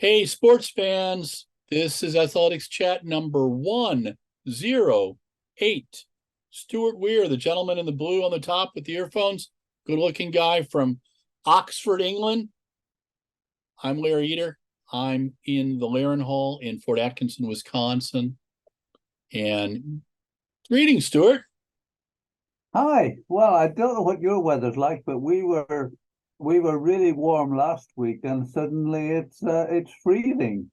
Hey, sports fans, this is Athletics Chat number 108. Stuart Weir, the gentleman in the blue on the top with the earphones, good looking guy from Oxford, England. I'm Larry Eder. I'm in the Laren Hall in Fort Atkinson, Wisconsin. And greetings, Stuart. Hi. Well, I don't know what your weather's like, but we were really warm last week, and suddenly it's freezing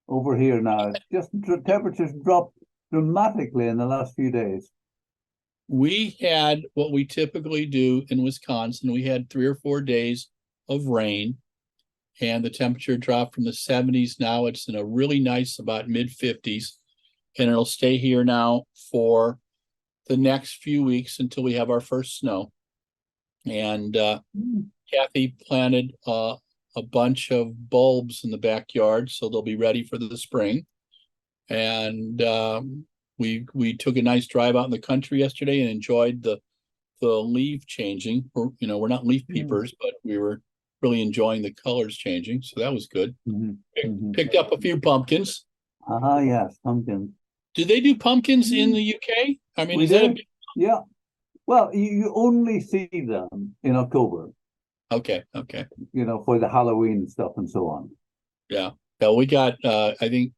over here now. Just temperatures dropped dramatically in the last few days. We had what we typically do in Wisconsin. We had 3 or 4 days of rain, and the temperature dropped from the 70s. Now it's in a really nice, about mid 50s, and it'll stay here now for the next few weeks until we have our first snow. And Kathy planted a bunch of bulbs in the backyard, so they'll be ready for the spring. And we took a nice drive out in the country yesterday and enjoyed the leaf changing. We're not leaf peepers, but we were really enjoying the colors changing, so that was good. Picked up a few pumpkins. Yes, pumpkins. Do they do pumpkins in the UK? I mean, is that a big... Yeah. Well, you only see them in October. Okay. For the Halloween stuff and so on. Yeah. Well, we got, I think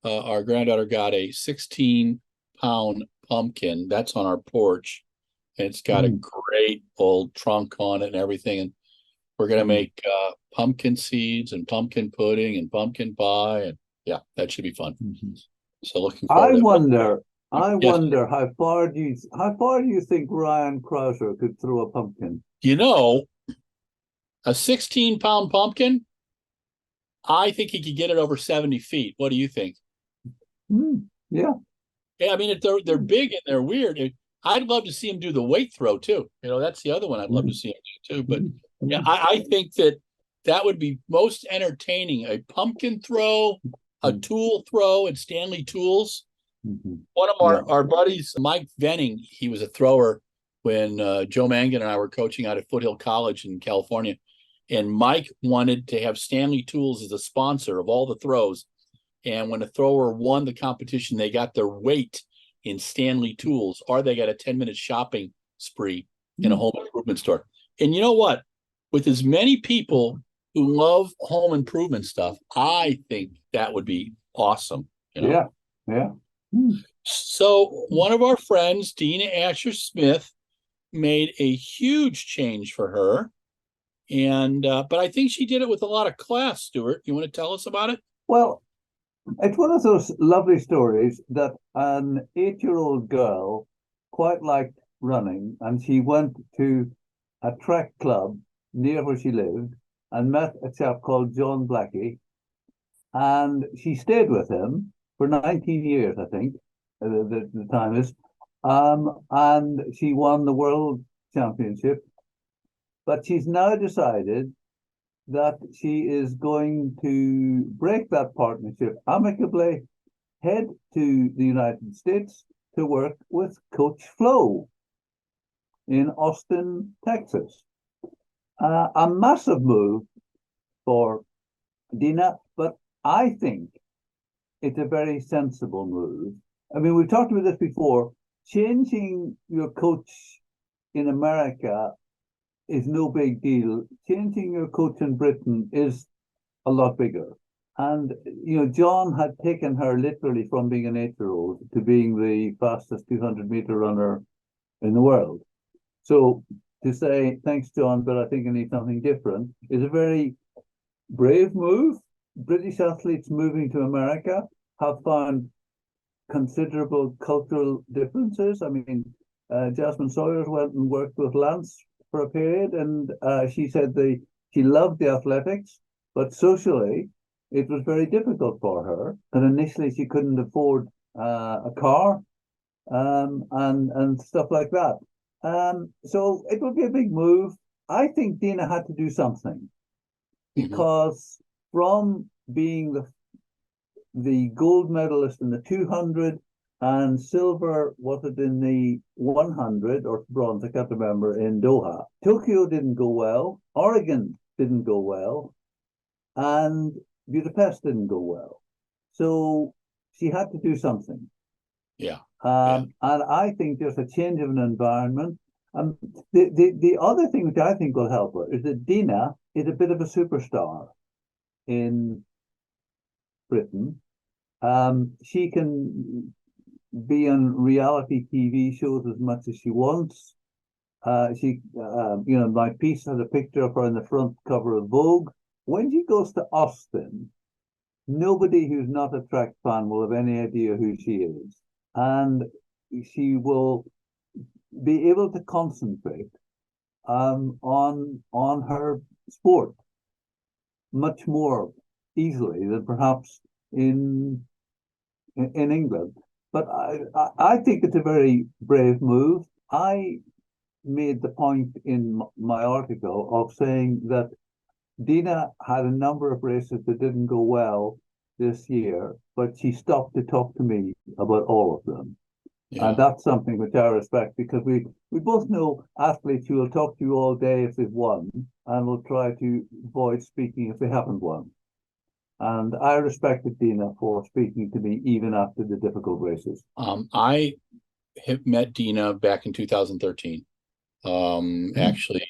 our granddaughter got a 16-pound pumpkin. That's on our porch. And it's got a great old trunk on it and everything. And we're going to make pumpkin seeds and pumpkin pudding and pumpkin pie. And yeah, that should be fun. So looking forward I wonder how far do you think Ryan Crouser could throw a pumpkin? A 16-pound pumpkin, I think he could get it over 70 feet. What do you think? Yeah. Yeah, I mean, they're big and they're weird. I'd love to see him do the weight throw too. That's the other one I'd love to see him do too. But yeah, I think that would be most entertaining. A pumpkin throw, a tool throw at Stanley Tools. One of our buddies, Mike Venning, he was a thrower when Joe Mangan and I were coaching out at Foothill College in California. And Mike wanted to have Stanley Tools as a sponsor of all the throws. And when a thrower won the competition, they got their weight in Stanley Tools, or they got a 10-minute shopping spree in a home improvement store. And you know what? With as many people who love home improvement stuff, I think that would be awesome. Yeah. So one of our friends, Dina Asher Smith, made a huge change for her. And but I think she did it with a lot of class. Stuart, you want to tell us about it? Well, it's one of those lovely stories that an 8-year-old girl quite liked running, and she went to a track club near where she lived and met a chap called John Blackie, and she stayed with him for 19 years, I think, the time is, and she won the world championship. But she's now decided that she is going to break that partnership amicably, head to the United States to work with Coach Flo in Austin, Texas. A massive move for Dina, but I think it's a very sensible move. I mean, we've talked about this before. Changing your coach in America is no big deal. Changing your coach in Britain is a lot bigger. And, John had taken her literally from being an 8-year-old to being the fastest 200-meter runner in the world. So to say, thanks, John, but I think I need something different is a very brave move. British athletes moving to America have found considerable cultural differences. I mean, Jasmine Sawyers went and worked with Lance for a period, and she said she loved the athletics, but socially it was very difficult for her. And initially she couldn't afford a car and stuff like that. So it would be a big move. I think Dina had to do something because from being the gold medalist in the 200 and silver, was it in the 100 or bronze? I can't remember, in Doha. Tokyo didn't go well. Oregon didn't go well. And Budapest didn't go well. So she had to do something. Yeah. And I think there's a change of an environment. The other thing which I think will help her is that Dina is a bit of a superstar in Britain. She can be on reality TV shows as much as she wants. My piece has a picture of her on the front cover of Vogue. When she goes to Austin, nobody who's not a track fan will have any idea who she is. And she will be able to concentrate on her sport much more easily than perhaps in England. But I think it's a very brave move. I made the point in my article of saying that Dina had a number of races that didn't go well this year, but she stopped to talk to me about all of them. Yeah. And that's something which I respect, because we both know athletes who will talk to you all day if they've won and will try to avoid speaking if they haven't won. And I respected Dina for speaking to me even after the difficult races. I have met Dina back in 2013. Actually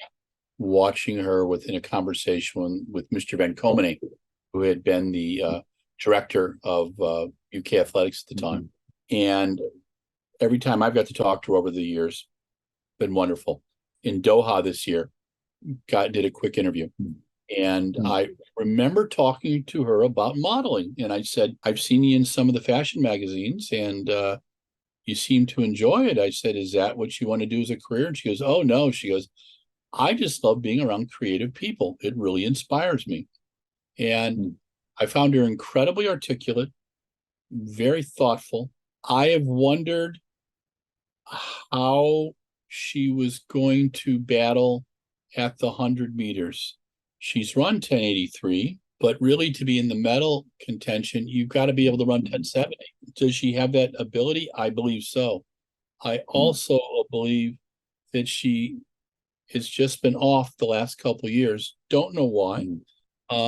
watching her within a conversation with Mr. Van Komene, who had been the director of UK Athletics at the time. And every time I've got to talk to her over the years, been wonderful. In Doha this year, did a quick interview. And I remember talking to her about modeling. And I said, I've seen you in some of the fashion magazines and you seem to enjoy it. I said, is that what you want to do as a career? And she goes, oh, no. She goes, I just love being around creative people. It really inspires me. And I found her incredibly articulate, very thoughtful. I have wondered how she was going to battle at the 100 meters. She's run 1083, but really to be in the medal contention, you've got to be able to run 1070. Does she have that ability? I believe so. I also believe that she has just been off the last couple of years. Don't know why.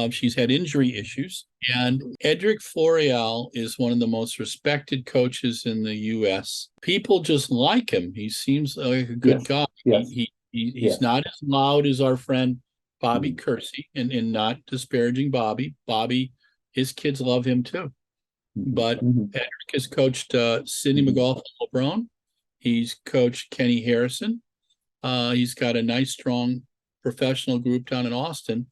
She's had injury issues. And Edric Floreal is one of the most respected coaches in the U.S. People just like him. He seems like a good guy. Yes. He's not as loud as our friend Bobby Kersey, and not disparaging Bobby. Bobby, his kids love him too. But Edric has coached Sidney McGaugh-LeBron. He's coached Kenny Harrison. He's got a nice, strong professional group down in Austin.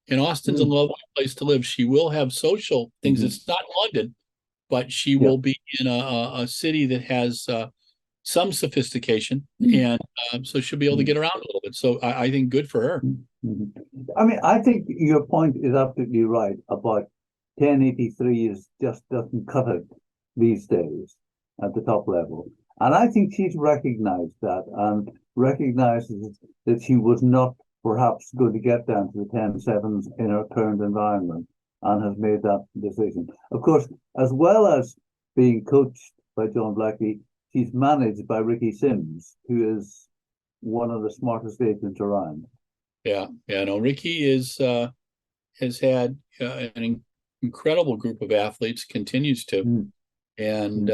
And Austin's a lovely place to live. She will have social things. It's not London, but she will be in a city that has some sophistication. And so she'll be able to get around a little bit. So I think good for her. I mean, I think your point is absolutely right about 1083 just doesn't cut it these days at the top level. And I think she's recognized that and recognizes that she was not perhaps going to get down to the 10.7s in her current environment and has made that decision. Of course, as well as being coached by John Blackie, she's managed by Ricky Sims, who is one of the smartest agents around. Yeah. No, Ricky has had an incredible group of athletes, continues to. And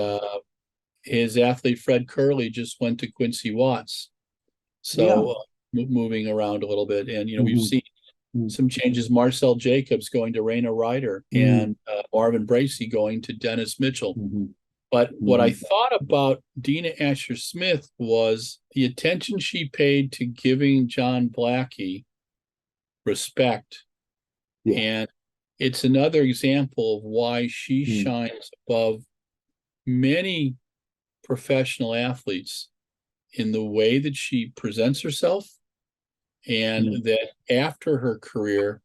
his athlete, Fred Curley, just went to Quincy Watts. So moving around a little bit. And, we've seen some changes. Marcel Jacobs going to Raina Ryder and Marvin Bracey going to Dennis Mitchell. But what I thought about Dina Asher-Smith was the attention she paid to giving John Blackie respect. And it's another example of why she shines above many professional athletes in the way that she presents herself, and that after her career,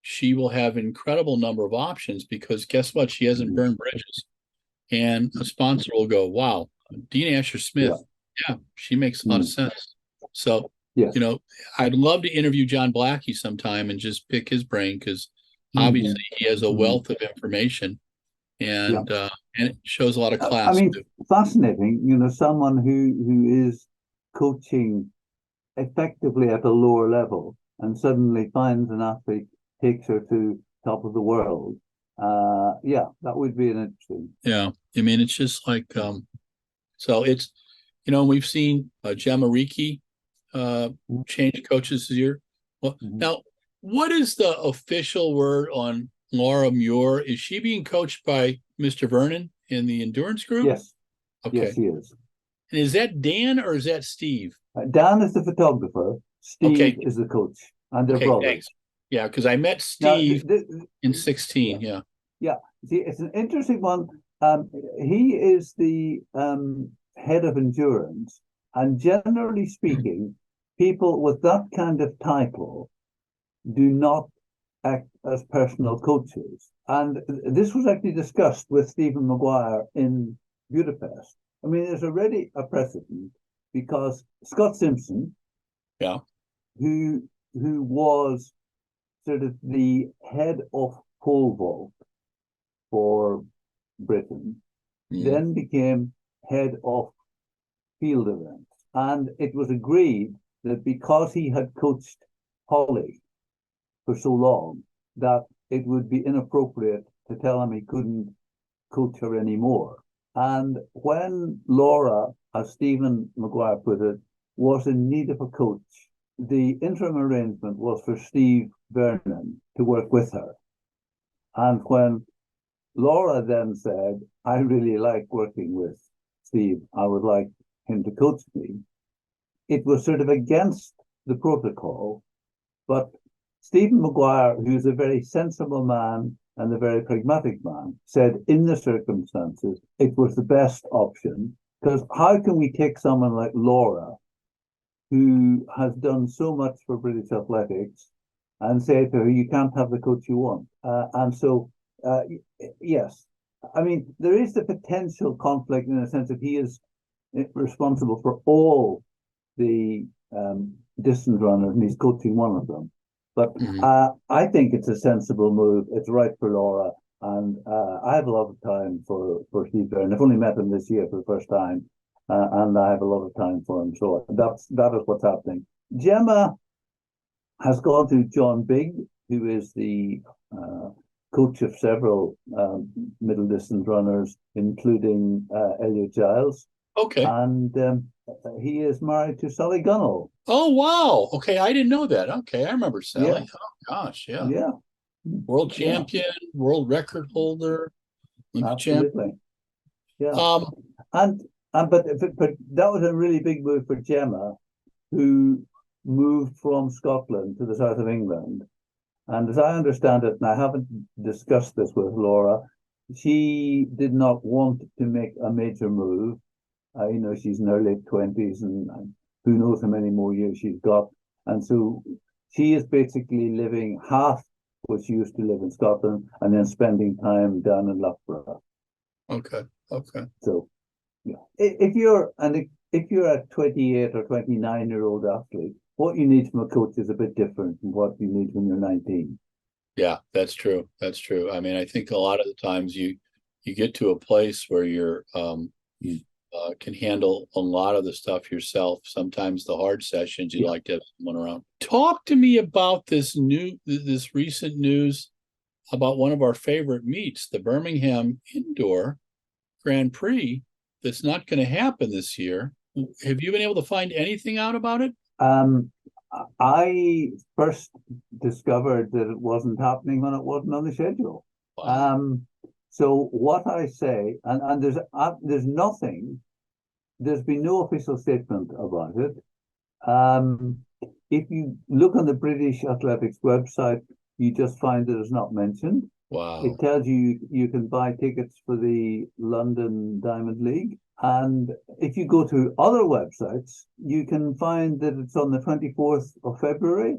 she will have an incredible number of options, because guess what? She hasn't burned bridges. And a sponsor will go, wow, Dina Asher-Smith, she makes a lot of sense. So, I'd love to interview John Blackie sometime and just pick his brain, because obviously he has a wealth of information, and it shows a lot of class. I mean, fascinating, someone who is coaching effectively at a lower level and suddenly finds an athlete, takes her to top of the world. Yeah, that would be an interesting. Yeah. I mean, it's just like, so it's, we've seen Gemma Ricci change coaches this year. Well, now, what is the official word on Laura Muir? Is she being coached by Mr. Vernon in the endurance group? Yes. Okay. Yes, he is. And is that Dan or is that Steve? Dan is the photographer. Steve is the coach, and they're brothers. Thanks. Yeah, because I met Now, Steve in 16. Yeah. Yeah. See, it's an interesting one. He is the head of endurance, and generally speaking, people with that kind of title do not act as personal coaches. And this was actually discussed with Stephen Maguire in Budapest. I mean, there's already a precedent because Scott Simpson, Yeah. who was sort of the head of pole vault for Britain, then became head of field events. And it was agreed that because he had coached Holly for so long, that it would be inappropriate to tell him he couldn't coach her anymore. And when Laura, as Stephen Maguire put it, was in need of a coach, the interim arrangement was for Steve Vernon to work with her. And when Laura then said, I really like working with Steve, I would like him to coach me, it was sort of against the protocol. But Stephen Maguire, who's a very sensible man and a very pragmatic man, said in the circumstances, it was the best option. Because how can we take someone like Laura, who has done so much for British athletics, and say to her, you can't have the coach you want? Yes. I mean, there is the potential conflict in the sense that he is responsible for all the distance runners, and he's coaching one of them. But I think it's a sensible move. It's right for Laura, and I have a lot of time for Steve Byrne. I've only met him this year for the first time, and I have a lot of time for him. So that is what's happening. Gemma has gone to John Bigg, who is the coach of several middle distance runners, including Elliot Giles. Okay. And he is married to Sally Gunnell. Oh, wow. Okay. I didn't know that. Okay. I remember Sally. Yeah. Oh, gosh. Yeah. Yeah. World champion, world record holder. Absolutely. Yeah. But that was a really big move for Gemma, who moved from Scotland to the south of England. And as I understand it, and I haven't discussed this with Laura, she did not want to make a major move. She's in her late 20s, and who knows how many more years she's got. And so she is basically living half what she used to live in Scotland, and then spending time down in Loughborough. Okay. So, yeah, if you're a 28 or 29-year-old athlete, what you need from a coach is a bit different from what you need when you're 19. Yeah, that's true. I mean, I think a lot of the times you get to a place where you're can handle a lot of the stuff yourself. Sometimes the hard sessions you like to have someone around. Talk to me about this recent news about one of our favorite meets, the Birmingham Indoor Grand Prix, that's not going to happen this year. Have you been able to find anything out about it? I first discovered that it wasn't happening when it wasn't on the schedule. Wow. So what I say, and there's nothing, there's been no official statement about it. If you look on the British Athletics website, you just find that it's not mentioned. Wow. It tells you you can buy tickets for the London Diamond League. And if you go to other websites, you can find that it's on the 24th of February,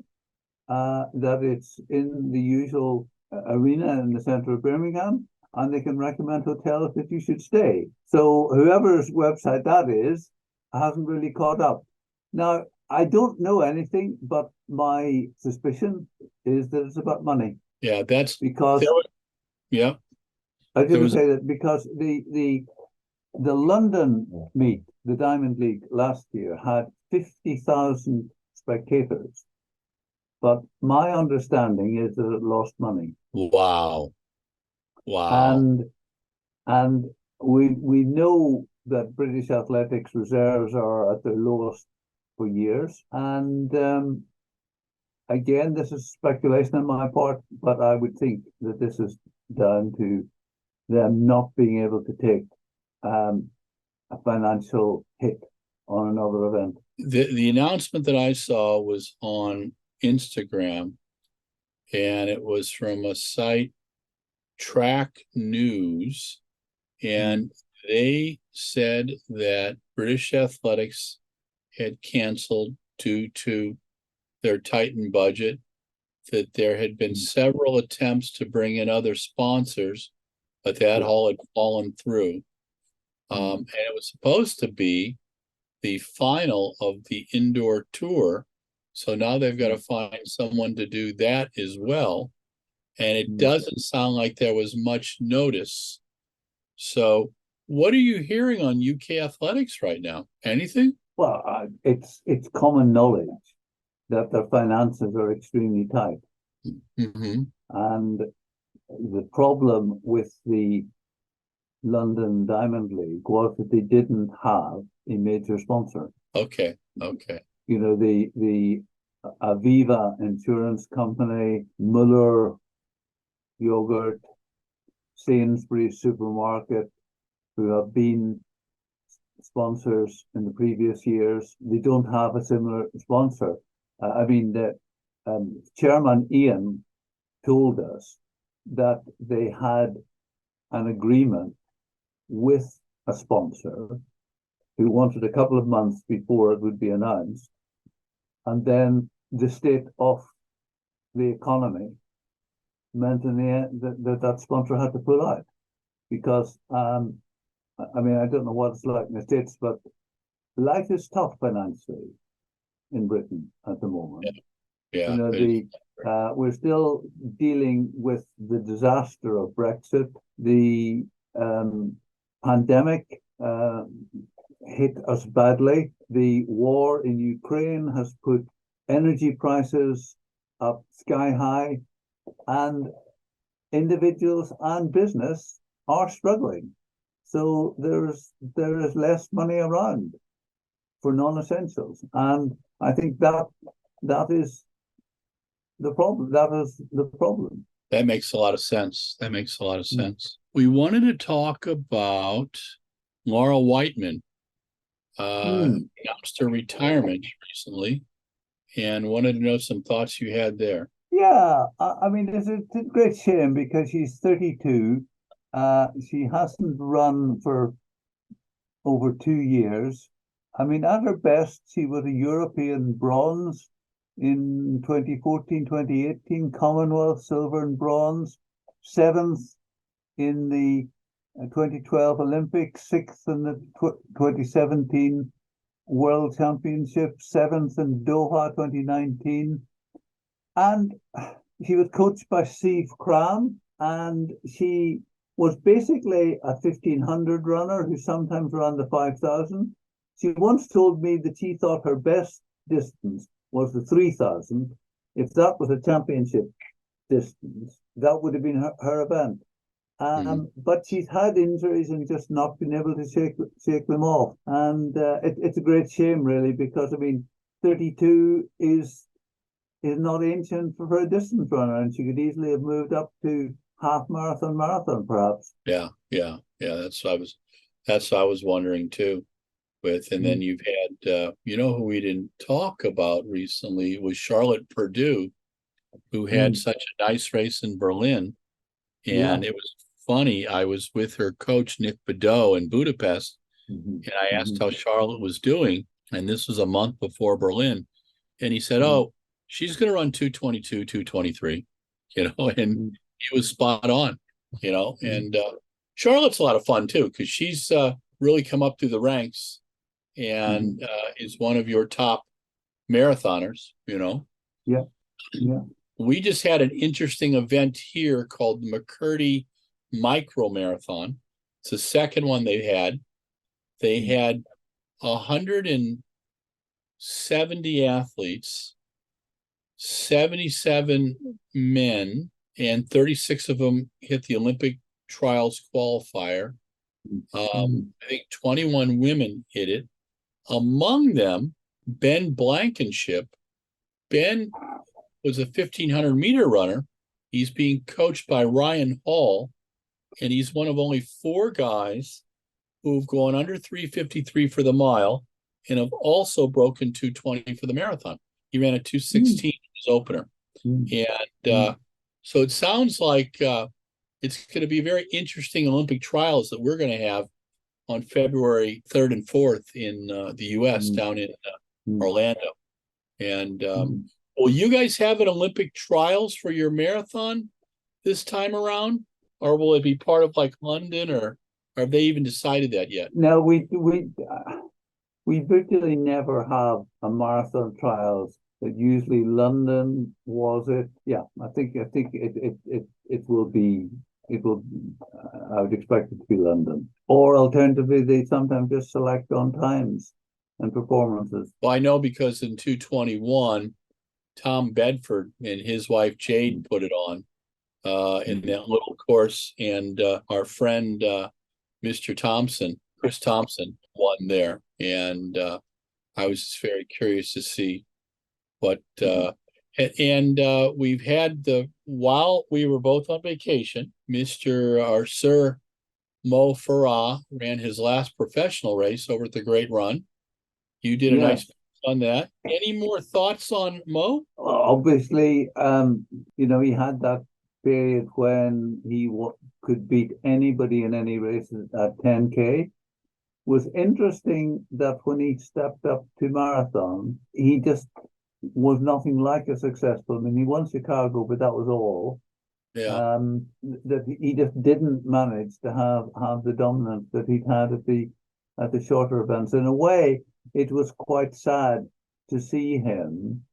that it's in the usual arena in the center of Birmingham, and they can recommend hotels that you should stay. So whoever's website that is hasn't really caught up. Now, I don't know anything, but my suspicion is that it's about money. Yeah, that's because. Yeah, I was going to say that because the London meet, the Diamond League last year, had 50,000 spectators. But my understanding is that it lost money. Wow. Wow. And we know that British athletics reserves are at their lowest for years. And again, this is speculation on my part, but I would think that this is down to them not being able to take a financial hit on another event. The announcement that I saw was on Instagram, and it was from a site, Track News, and they said that British athletics had canceled due to their tightened budget, that there had been several attempts to bring in other sponsors, but that all had fallen through. And it was supposed to be the final of the indoor tour. So now they've got to find someone to do that as well. And it doesn't sound like there was much notice. So what are you hearing on UK athletics right now? Anything? Well, it's common knowledge that their finances are extremely tight. Mm-hmm. And the problem with the London Diamond League was that they didn't have a major sponsor. Okay. You know, the Aviva insurance company, Muller yogurt, Sainsbury's supermarket, who have been sponsors in the previous years, they don't have a similar sponsor. I mean, the chairman Ian told us that they had an agreement with a sponsor who wanted a couple of months before it would be announced. And then the state of the economy meant in the end that sponsor had to pull out because, I mean, I don't know what it's like in the States, but life is tough financially in Britain at the moment. Yeah. You know, we're still dealing with the disaster of Brexit. The pandemic hit us badly. The war in Ukraine has put energy prices up sky high, and individuals and business are struggling. So there is less money around for non-essentials, and I think that is the problem. That is the problem. That makes a lot of sense. We wanted to talk about Laura Whiteman, announced her retirement recently, and wanted to know some thoughts you had there. Yeah, I mean, it's a great shame because she's 32. She hasn't run for over 2 years. I mean, at her best, she was a European bronze in 2014, 2018, Commonwealth silver and bronze, seventh in the 2012 Olympics, sixth in the 2017 World Championship, seventh in Doha 2019. And she was coached by Steve Cram, and she was basically a 1500 runner who sometimes ran the 5000. She once told me that she thought her best distance was the 3000. If that was a championship distance, that would have been her event. But she's had injuries and just not been able to shake them off. And it's a great shame, really, because, I mean, 32 is not ancient for a distance runner, and she could easily have moved up to half marathon, perhaps. Yeah. That's what I was wondering too. And then you've had, who we didn't talk about recently was Charlotte Purdue, who had such a nice race in Berlin. And it was funny. I was with her coach, Nick Bedeau, in Budapest, and I asked how Charlotte was doing. And this was a month before Berlin. And he said, oh, she's going to run 222, 223, and he was spot on, and Charlotte's a lot of fun too, because she's really come up through the ranks and is one of your top marathoners, Yeah. We just had an interesting event here called the McCurdy Micro Marathon. It's the second one they had. They had 170 athletes, 77 men, and 36 of them hit the Olympic trials qualifier. I think 21 women hit it. Among them, Ben Blankenship. Ben was a 1,500-meter runner. He's being coached by Ryan Hall, and he's one of only 4 guys who've gone under 3:53 for the mile and have also broken 2:20 for the marathon. He ran a 2:16 in his opener. And so it sounds like it's going to be very interesting Olympic trials that we're going to have on February 3rd and 4th in the U.S. down in Orlando. And will you guys have an Olympic trials for your marathon this time around? Or will it be part of like London, or have they even decided that yet? No, we virtually never have a marathon trials. Usually London was it. Yeah, I think it will be. It will. I would expect it to be London, or alternatively, they sometimes just select on times and performances. Well, I know because in 2:21, Tom Bedford and his wife Jade put it on in that little course, and our friend Mr. Thompson, Chris Thompson, won there, and I was just very curious to see what. We've had while we were both on vacation, Sir Mo Farah ran his last professional race over at the Great Run. You did a nice on that. Any more thoughts on Mo? Obviously, he had that period when he could beat anybody in any race at 10K. Was interesting that when he stepped up to marathon, he just was nothing like a successful. I mean, he won Chicago, but that was all. Yeah. That he just didn't manage to have the dominance that he'd had at the shorter events. In a way, it was quite sad to see him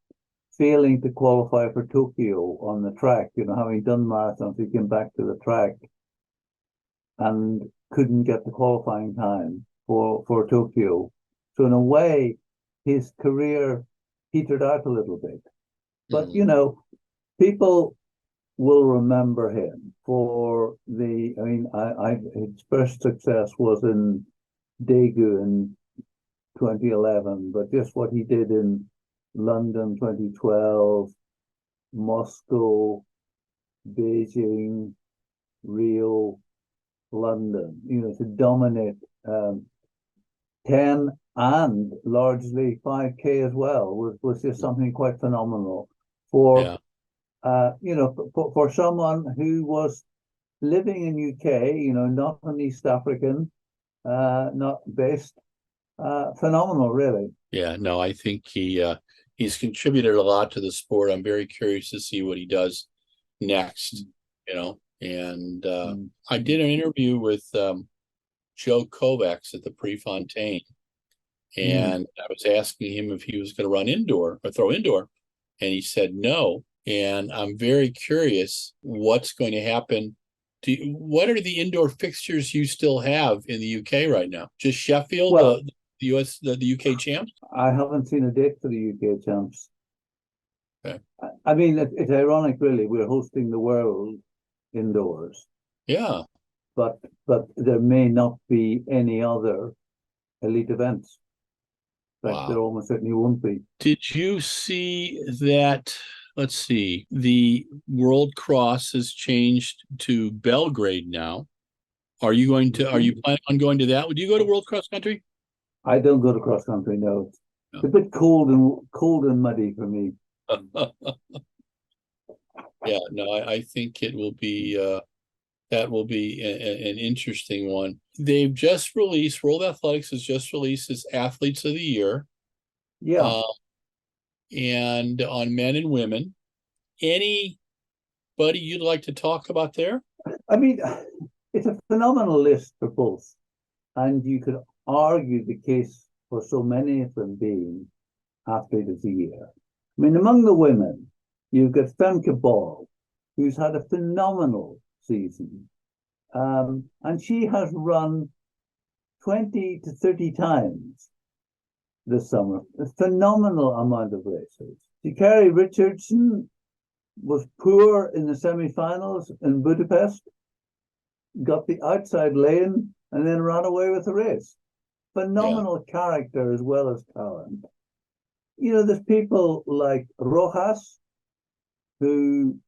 failing to qualify for Tokyo on the track. Having done marathons, he came back to the track and couldn't get the qualifying time for Tokyo. So in a way, his career petered out a little bit. But people will remember him for his first success was in Daegu in 2011, but just what he did in London 2012, Moscow, Beijing, Rio, London, to dominate 10 and largely 5K as well was just something quite phenomenal for for someone who was living in UK, not an East African, not based. Phenomenal, really. Yeah, no, I think he's contributed a lot to the sport. I'm very curious to see what he does next, and I did an interview with Joe Kovacs at the Prefontaine, and I was asking him if he was going to run indoor or throw indoor, and he said no. And I'm very curious what's going to happen. What are the indoor fixtures you still have in the UK right now? Just Sheffield, the UK champs? I haven't seen a date for the UK champs. Okay. I mean, it's ironic, really. We're hosting the world indoors. Yeah. But there may not be any other elite events. In fact, there almost certainly won't be. Did you see that? Let's see. The World Cross has changed to Belgrade now. Are you planning on going to that? Would you go to World Cross Country? I don't go to cross country, no. It's a bit cold and muddy for me. Yeah, no, I think it will be that will be an interesting one. They've just released, World Athletics has just released its Athletes of the Year. Yeah. And on men and women. Anybody you'd like to talk about there? I mean, it's a phenomenal list for both. And you could argue the case for so many of them being Athlete of the Year. I mean, among the women, you've got Femke Ball, who's had a phenomenal season. And she has run 20 to 30 times this summer. A phenomenal amount of races. Sha'Carri Richardson was poor in the semi-finals in Budapest, got the outside lane, and then ran away with the race. Phenomenal character as well as talent. You know, there's people like Rojas, who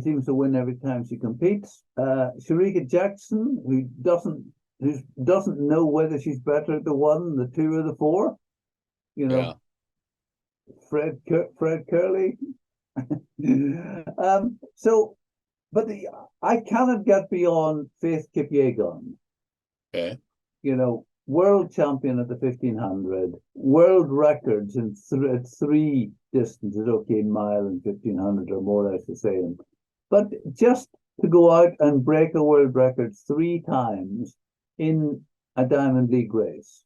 seems to win every time she competes. Sharika Jackson, who doesn't know whether she's better at the one, the two, or the four. You know, Fred Curley. I cannot get beyond Faith Kipyegon. Okay. You know, world champion at the 1500, world records in three distances. Okay, mile and 1500 are more or less the same. But just to go out and break a world record 3 times in a Diamond League race.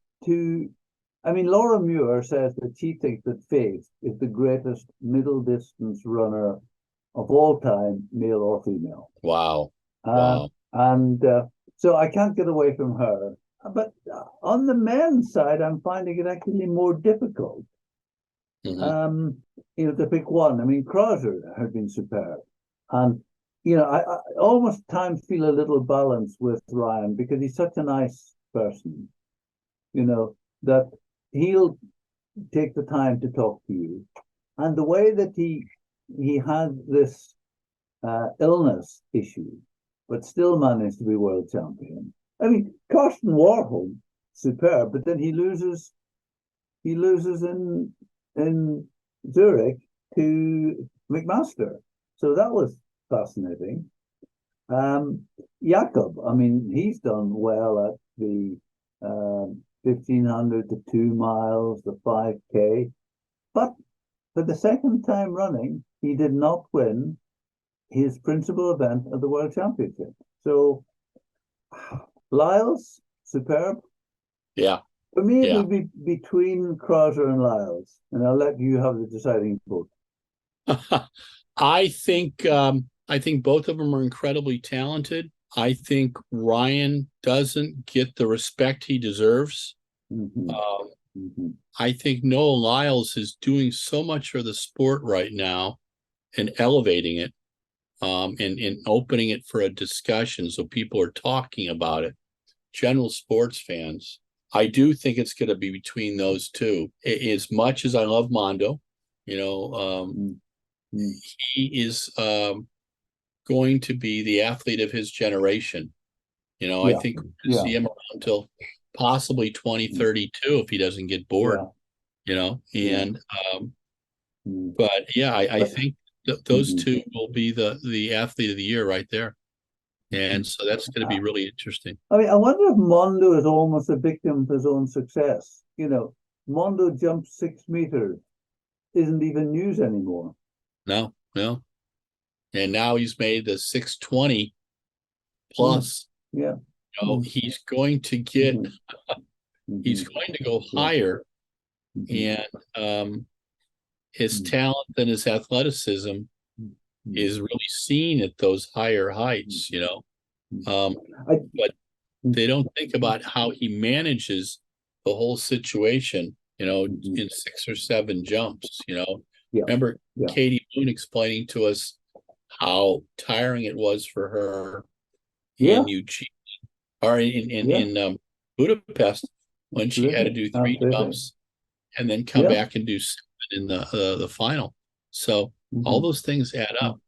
Laura Muir says that she thinks that Faith is the greatest middle distance runner of all time, male or female. Wow. So I can't get away from her. But on the men's side, I'm finding it actually more difficult. To pick one. I mean, Krauser has been superb. And, I almost times feel a little balance with Ryan because he's such a nice person, that he'll take the time to talk to you. And the way that he had this illness issue, but still managed to be world champion. I mean, Karsten Warholm, superb, but then he loses in Zurich to McMaster. So that was fascinating. Jakob, I mean, he's done well at the 1500, the 2 miles, the 5K, but for the second time running, he did not win his principal event of the World Championship. So Lyles, superb. Yeah. For me, it would be between Krauser and Lyles, and I'll let you have the deciding vote. I think both of them are incredibly talented. I think Ryan doesn't get the respect he deserves. I think Noah Lyles is doing so much for the sport right now and elevating it, and opening it for a discussion so people are talking about it. General sports fans. I do think it's going to be between those two. As much as I love Mondo, he is going to be the athlete of his generation. I think we're going to see him around until possibly 2032 if he doesn't get bored. I think those two will be the athlete of the year right there. And so that's going to be really interesting. I mean, I wonder if Mondo is almost a victim of his own success. Mondo jumped 6 meters, isn't even news anymore. No. And now he's made the 620 plus. He's going to get, he's going to go higher. And his talent and his athleticism is really seen at those higher heights, but they don't think about how he manages the whole situation, in 6 or 7 jumps, Remember Katie Boone explaining to us how tiring it was for her in Eugene or in Budapest when she had to do 3 jumps and then come back and do 7 in the final. So all those things add up.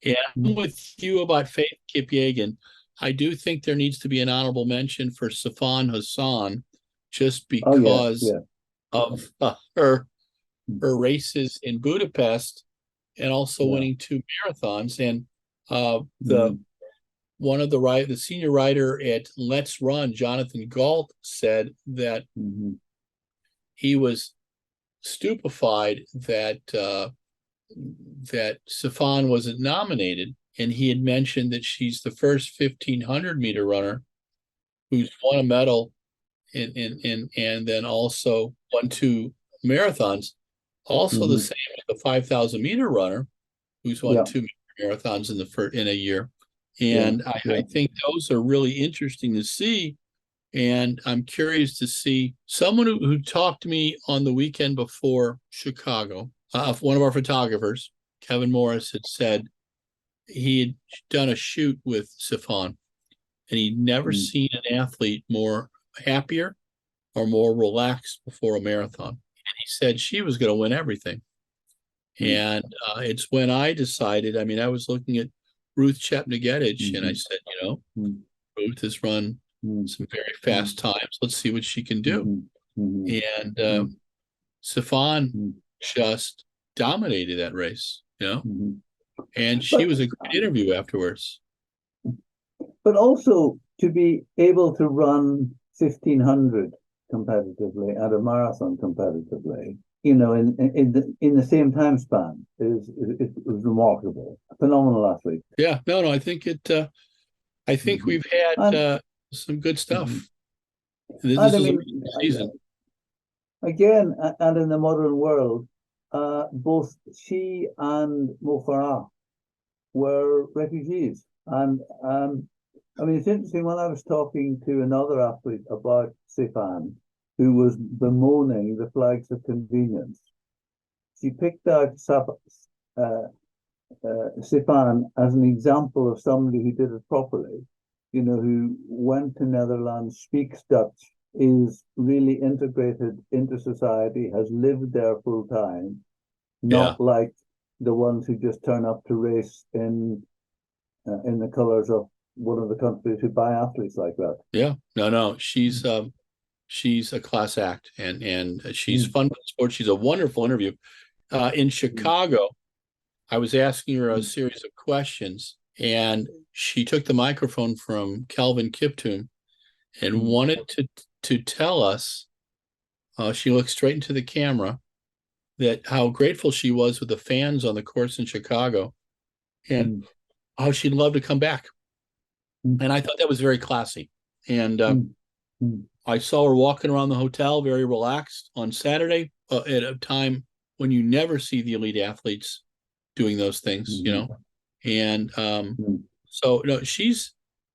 And I'm with you about Faith Kipyegon. I do think there needs to be an honorable mention for Sifan Hassan just because of her races in Budapest and also winning 2 marathons. And the senior writer at Let's Run, Jonathan Galt, said that he was stupefied that Sifan wasn't nominated, and he had mentioned that she's the first 1500 meter runner who's won a medal and then also won 2 marathons. Also the same as the 5,000 meter runner who's won 2 marathons in a year. And I think those are really interesting to see. And I'm curious to see someone who talked to me on the weekend before Chicago. One of our photographers, Kevin Morris, had said he had done a shoot with Sifan, and he'd never seen an athlete more happier or more relaxed before a marathon. And he said she was going to win everything. And it's when I decided, I mean, I was looking at Ruth Chepngetich, and I said, Ruth has run some very fast times. Let's see what she can do. And Sifan just dominated that race, and she was a great interview afterwards. But also to be able to run 1,500 competitively and a marathon competitively, in the same time span is remarkable. A phenomenal athlete. Yeah, no, I think I think we've had some good stuff. This is a season. Again, and in the modern world, both she and Mo Farah were refugees. And I mean, it's interesting, when I was talking to another athlete about Sifan, who was bemoaning the flags of convenience, she picked out Sifan as an example of somebody who did it properly, who went to Netherlands, speaks Dutch, is really integrated into society, has lived there full time, not like the ones who just turn up to race in the colors of one of the countries who buy athletes like that. Yeah, no, she's a class act, and she's fun with sports. She's a wonderful interview. In Chicago, I was asking her a series of questions, and she took the microphone from Kelvin Kiptoon and wanted to tell us, she looked straight into the camera, that how grateful she was with the fans on the course in Chicago, and how she'd love to come back. And I thought that was very classy. And I saw her walking around the hotel very relaxed on Saturday, at a time when you never see the elite athletes doing those things, And so no,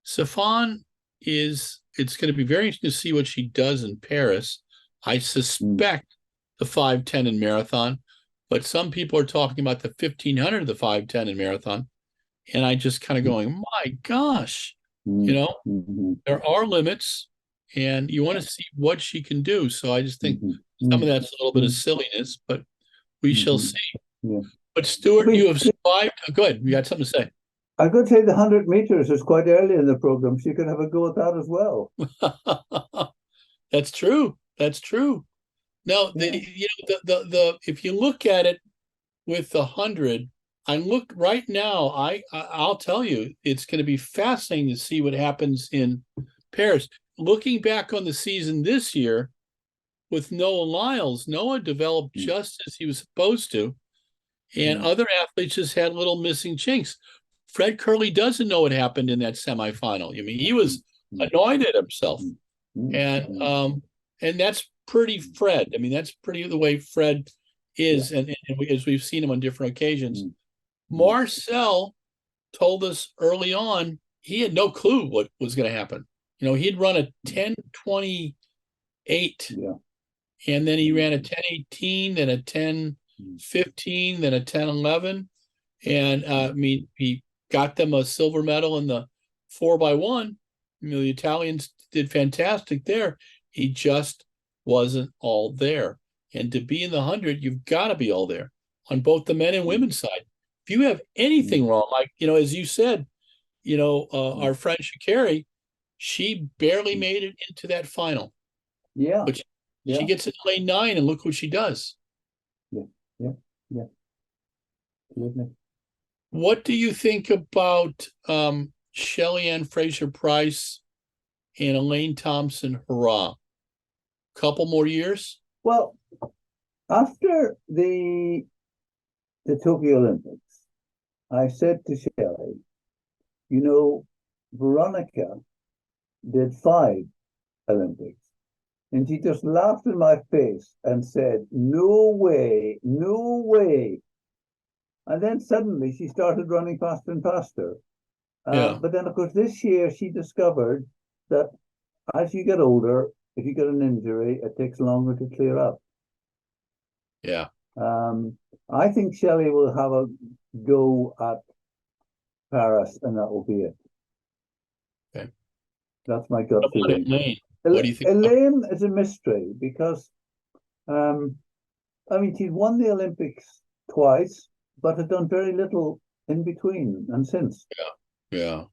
Sifan it's going to be very interesting to see what she does in Paris. I suspect the 5:10 in marathon, but some people are talking about the 1,500 of the 5:10 in marathon. And I just kind of going, my gosh, there are limits, and you want to see what she can do. So I just think some of that's a little bit of silliness, but we shall see. But Stuart, you have survived. Go ahead. You got something to say? I could say the 100 meters is quite early in the program, so you can have a go at that as well. That's true. That's true. Now, if you look at it with the 100, I look right now. I'll tell you, it's going to be fascinating to see what happens in Paris. Looking back on the season this year with Noah Lyles, Noah developed just as he was supposed to, and other athletes just had little missing chinks. Fred Curley doesn't know what happened in that semifinal. I mean, he was annoyed at himself, and that's pretty Fred. I mean, that's pretty the way Fred is, and as we've seen him on different occasions. Marcel told us early on he had no clue what was going to happen. He'd run a 10:28, and then he ran a 10:18, then a 10:15, then a 10:11, and I mean, he got them a silver medal in the 4x1. The Italians did fantastic there. He just wasn't all there. And to be in the 100, you've got to be all there on both the men and women's side. If you have anything wrong, like, as you said, our friend Sha'Carri, she barely made it into that final. Yeah. But she gets in lane 9, and look what she does. Yeah. What do you think about Shelly-Ann Fraser-Price and Elaine Thompson-Herah? Couple more years? Well, after the Tokyo Olympics, I said to Shelley, Veronica did 5 Olympics. And she just laughed in my face and said, no way, no way. And then suddenly she started running faster and faster. But then, of course, this year she discovered that as you get older, if you get an injury, it takes longer to clear up. Yeah. I think Shelley will have a go at Paris, and that will be it. Okay. That's my gut What about feeling. Elaine? What do you think? Elaine is a mystery because, I mean, she's won the Olympics twice, but had done very little in between and since. Yeah.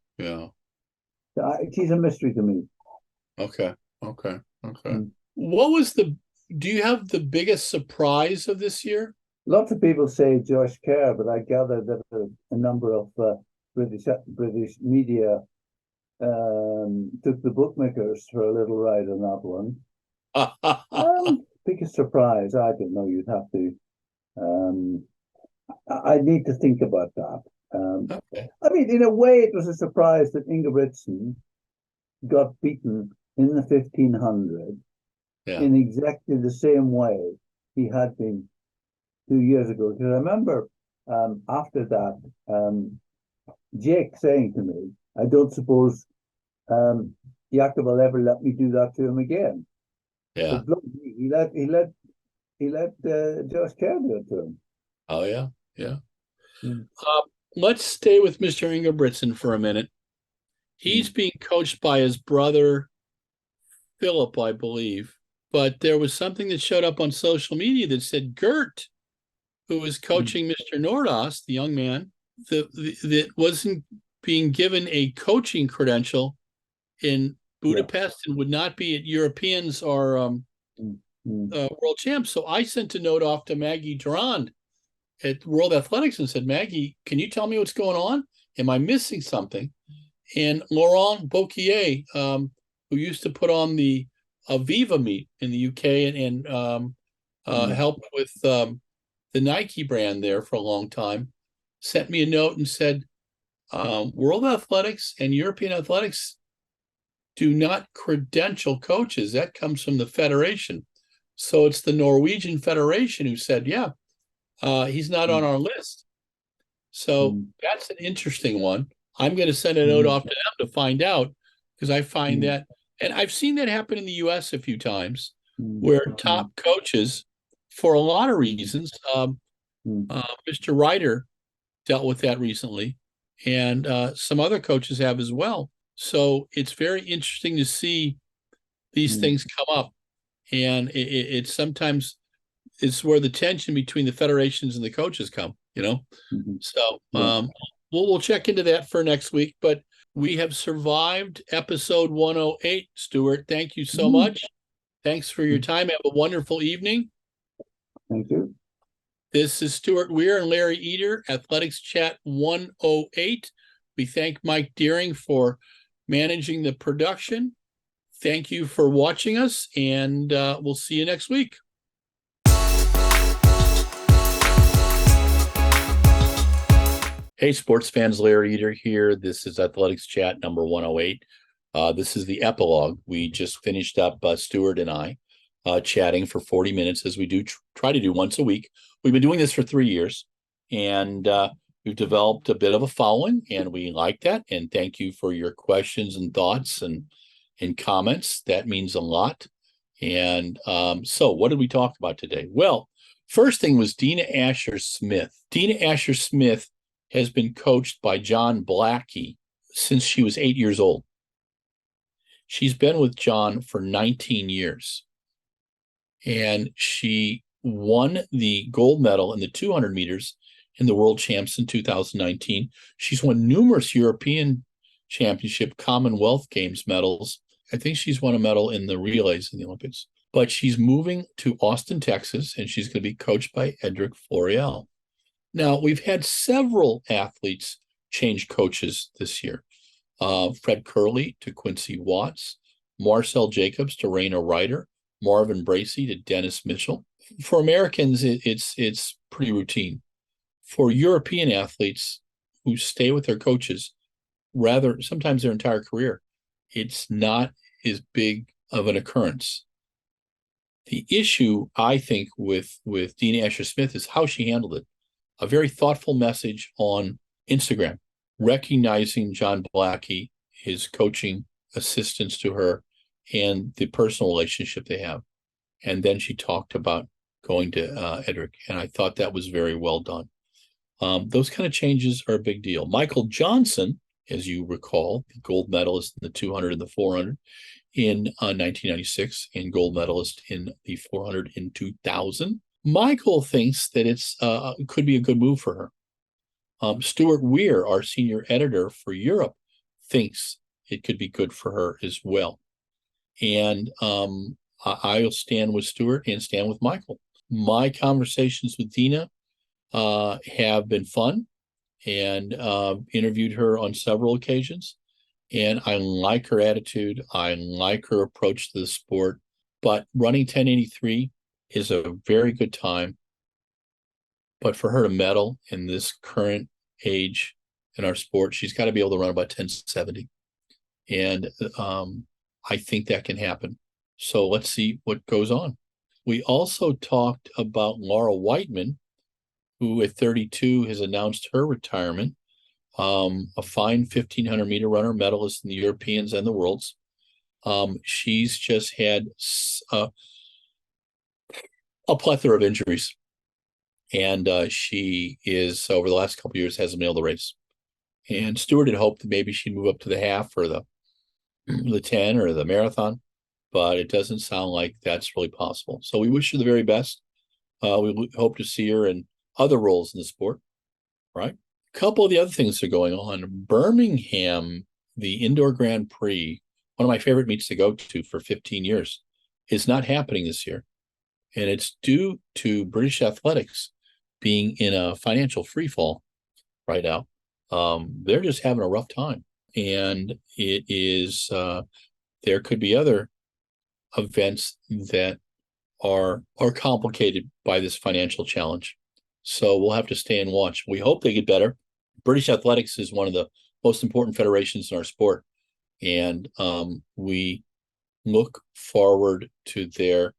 She's a mystery to me. Okay. Mm. What was do you have the biggest surprise of this year? Lots of people say Josh Kerr, but I gather that a number of British media took the bookmakers for a little ride on that one. Biggest surprise, I don't know. You'd have to. I need to think about that. Okay. I mean, in a way, it was a surprise that Ingebrigtsen got beaten in the 1500 in exactly the same way he had been 2 years ago. Because I remember after that, Jake saying to me, "I don't suppose Jakob will ever let me do that to him again." Yeah. But he let Josh Kerr do it to him. Oh yeah. Mm. Let's stay with Mr. Ingebrigtsen for a minute. He's being coached by his brother Philip, I believe. But there was something that showed up on social media that said Gert, who was coaching Mr. Nordos, the young man, that wasn't being given a coaching credential in Budapest and would not be at Europeans or World Champs. So I sent a note off to Maggie Durand at World Athletics and said, Maggie, can you tell me what's going on? Am I missing something? And Laurent Bocquier, who used to put on the Aviva meet in the UK and helped with the Nike brand there for a long time, sent me a note and said, World Athletics and European Athletics do not credential coaches. That comes from the federation. So it's the Norwegian Federation who said, he's not on our list. So that's an interesting one. I'm going to send a note off to them to find out, because I find that, and I've seen that happen in the US a few times, where top coaches, for a lot of reasons, Mr. Ryder dealt with that recently, and some other coaches have as well. So it's very interesting to see these things come up, and it's sometimes it's where the tension between the federations and the coaches come, So we'll check into that for next week. But we have survived episode 108. Stuart, thank you so much. Thanks for your time. Have a wonderful evening. Thank you. This is Stuart Weir and Larry Eder, Athletics Chat 108. We thank Mike Deering for managing the production. Thank you for watching us, and we'll see you next week. Hey, sports fans, Larry Eder here. This is Athletics Chat number 108. This is the epilogue. We just finished up, Stuart and I, chatting for 40 minutes, as we do try to do once a week. We've been doing this for 3 years, and we've developed a bit of a following, and we like that. And thank you for your questions and thoughts and comments. That means a lot. And so what did we talk about today? Well, first thing was Dina Asher-Smith. Dina Asher-Smith has been coached by John Blackie since she was 8 years old. She's been with John for 19 years. And she won the gold medal in the 200 meters in the World Champs in 2019. She's won numerous European Championship, Commonwealth Games medals. I think she's won a medal in the relays in the Olympics. But she's moving to Austin, Texas, and she's going to be coached by Edric Florial. Now, we've had several athletes change coaches this year. Fred Curley to Quincy Watts, Marcel Jacobs to Raina Ryder, Marvin Bracey to Dennis Mitchell. For Americans, it's pretty routine. For European athletes who stay with their coaches, rather sometimes their entire career, it's not as big of an occurrence. The issue, I think, with Dina Asher-Smith is how she handled it. A very thoughtful message on Instagram, recognizing John Blackie, his coaching assistance to her, and the personal relationship they have. And then she talked about going to Edric, and I thought that was very well done. Those kind of changes are a big deal. Michael Johnson, as you recall, the gold medalist in the 200 and the 400 in 1996 and gold medalist in the 400 in 2000. Michael thinks that it's could be a good move for her. Stuart Weir, our senior editor for Europe, thinks it could be good for her as well. And I'll stand with Stuart and stand with Michael. My conversations with Dina have been fun, and interviewed her on several occasions. And I like her attitude. I like her approach to the sport. But running 1083 is a very good time. But for her to medal in this current age in our sport, she's got to be able to run about 1070. And I think that can happen. So let's see what goes on. We also talked about Laura Whiteman, who at 32 has announced her retirement. A fine 1500-meter runner, medalist in the Europeans and the Worlds. She's just had a plethora of injuries, and she is, over the last couple of years, hasn't been able to race. And Stuart had hoped that maybe she'd move up to the half or the 10 or the marathon, but it doesn't sound like that's really possible. So we wish her the very best. We hope to see her in other roles in the sport, right? A couple of the other things that are going on. Birmingham, the Indoor Grand Prix, one of my favorite meets to go to for 15 years, is not happening this year. And it's due to British athletics being in a financial freefall right now. They're just having a rough time. And it is, there could be other events that are complicated by this financial challenge. So we'll have to stay and watch. We hope they get better. British athletics is one of the most important federations in our sport. And we look forward to their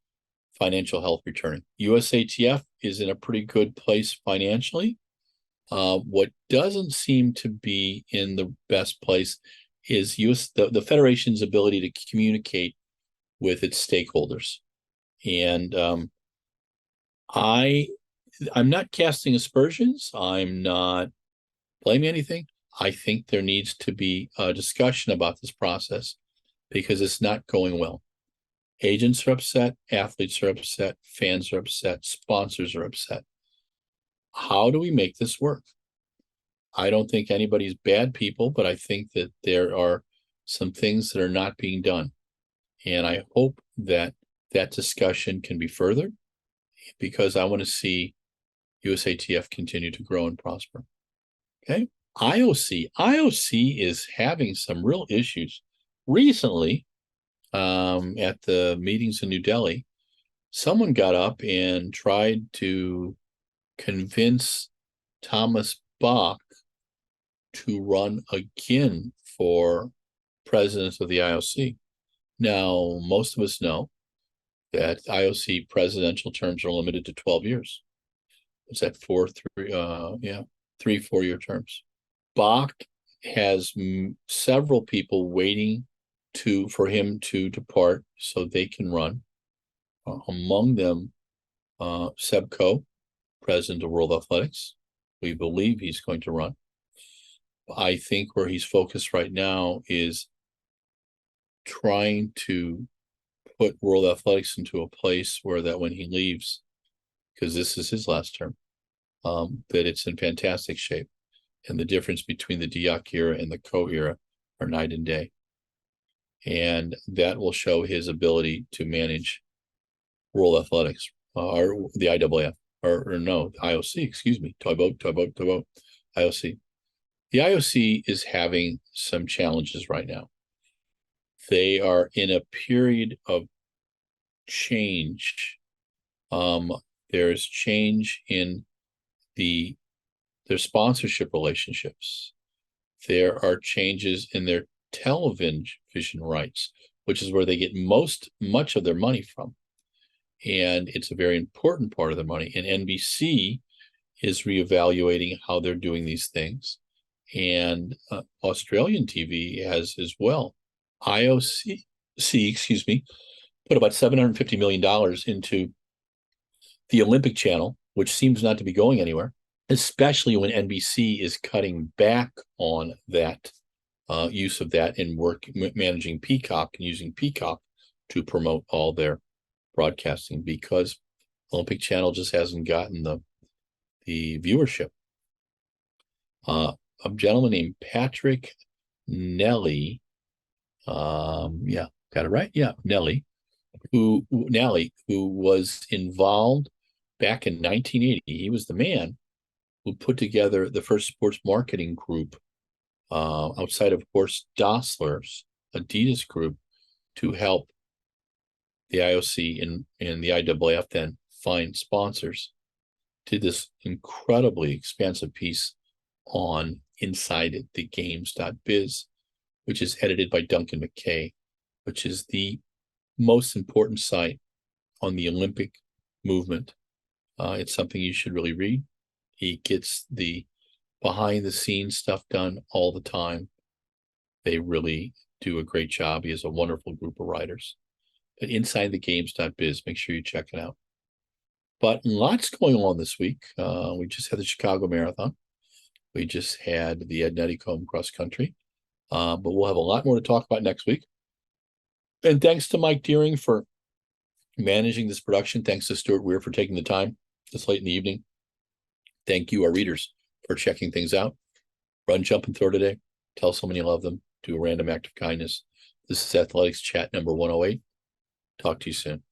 financial health returning. USATF is in a pretty good place financially. What doesn't seem to be in the best place is the federation's ability to communicate with its stakeholders. And I'm not casting aspersions. I'm not blaming anything. I think there needs to be a discussion about this process because it's not going well. Agents are upset, athletes are upset, fans are upset, sponsors are upset. How do we make this work? I don't think anybody's bad people, but I think that there are some things that are not being done. And I hope that that discussion can be furthered because I want to see USATF continue to grow and prosper. Okay. IOC is having some real issues. Recently, at the meetings in New Delhi, someone got up and tried to convince Thomas Bach to run again for president of the IOC. Now, most of us know that IOC presidential terms are limited to 12 years. It's that 3 4-year terms. Bach has several people waiting for him to depart so they can run. Among them, Seb Coe, president of World Athletics. We believe he's going to run. I think where he's focused right now is trying to put World Athletics into a place where that when he leaves, because this is his last term, that it's in fantastic shape. And the difference between the Diak era and the Coe era are night and day. And that will show his ability to manage World Athletics, or the IAAF, or no, IOC, excuse me, IOC. The IOC is having some challenges right now. They are in a period of change. There's change in their sponsorship relationships. There are changes in their television rights, which is where they get much of their money from. And it's a very important part of their money. And NBC is reevaluating how they're doing these things. And Australian TV has as well. IOC, put about $750 million into the Olympic Channel, which seems not to be going anywhere. especially when NBC is cutting back on that use of that in managing Peacock and using Peacock to promote all their broadcasting, because Olympic Channel just hasn't gotten the viewership. A gentleman named Patrick Nelly, yeah, got it right, yeah, Nelly, who was involved back in 1980. He was the man who put together the first sports marketing group outside of course Dassler's Adidas group to help the IOC and the IAAF then find sponsors. Did this incredibly expansive piece on InsideTheGames.biz, which is edited by Duncan McKay, which is the most important site on the Olympic movement. It's something you should really read. He gets the behind the scenes stuff done all the time. They really do a great job. He has a wonderful group of writers. But InsideTheGames.biz, make sure you check it out. But lots going on this week. We just had the Chicago Marathon. We just had the Ed Nuttycombe cross country. But we'll have a lot more to talk about next week. And thanks to Mike Deering for managing this production. Thanks to Stuart Weir for taking the time this late in the evening. Thank you, our readers, for checking things out. Run, jump, and throw today. Tell someone you love them. Do a random act of kindness. This is Athletics Chat number 108. Talk to you soon.